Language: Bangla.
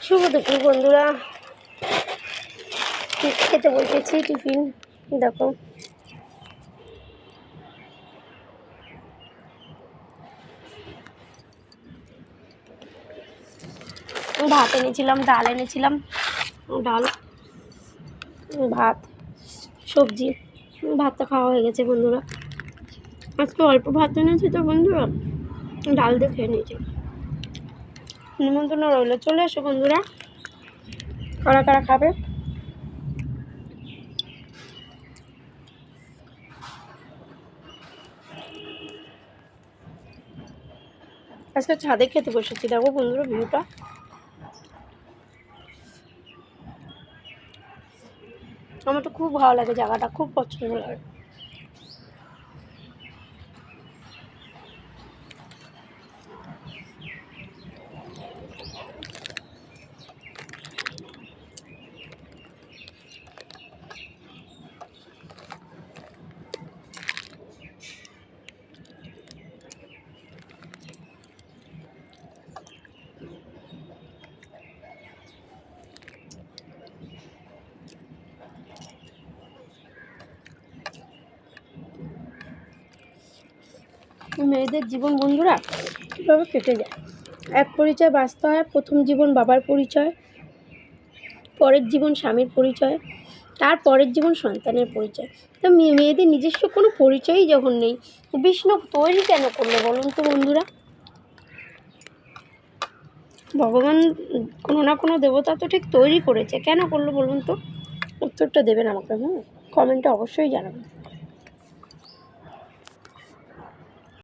শুভ দুপুর বন্ধুরা, খেতে বসেছি টিফিন। দেখো ভাত এনেছিলাম, ডাল এনেছিলাম, ডাল ভাত সবজি। ভাতটা খাওয়া হয়ে গেছে বন্ধুরা। আজকে অল্প ভাত এনেছি তো বন্ধুরা, ডাল দিয়ে খেয়ে নিয়েছি। নিমন্ত্রণ রইল, চলে এসো বন্ধুরা, কারা কারা খাবে। আজকে ছাদে খেতে বসেছি, দেখো বন্ধুরা ভিউটা। আমার তো খুব ভালো লাগে, জায়গাটা খুব পছন্দ লাগে। মেয়েদের জীবন বন্ধুরা কীভাবে কেটে যায়। এক পরিচয় বাঁচতে হয়, প্রথম জীবন বাবার পরিচয়, পরের জীবন স্বামীর পরিচয়, তার পরের জীবন সন্তানের পরিচয়। তো মেয়েদের নিজস্ব কোনো পরিচয়ই যখন নেই, বিষ্ণু তৈরি কেন করলো বলুন তো বন্ধুরা। ভগবান কোনো না কোনো দেবতা তো ঠিক তৈরি করেছে, কেন করলো বলুন তো। উত্তরটা দেবেন আমাকে, কমেন্টে অবশ্যই জানাবেন।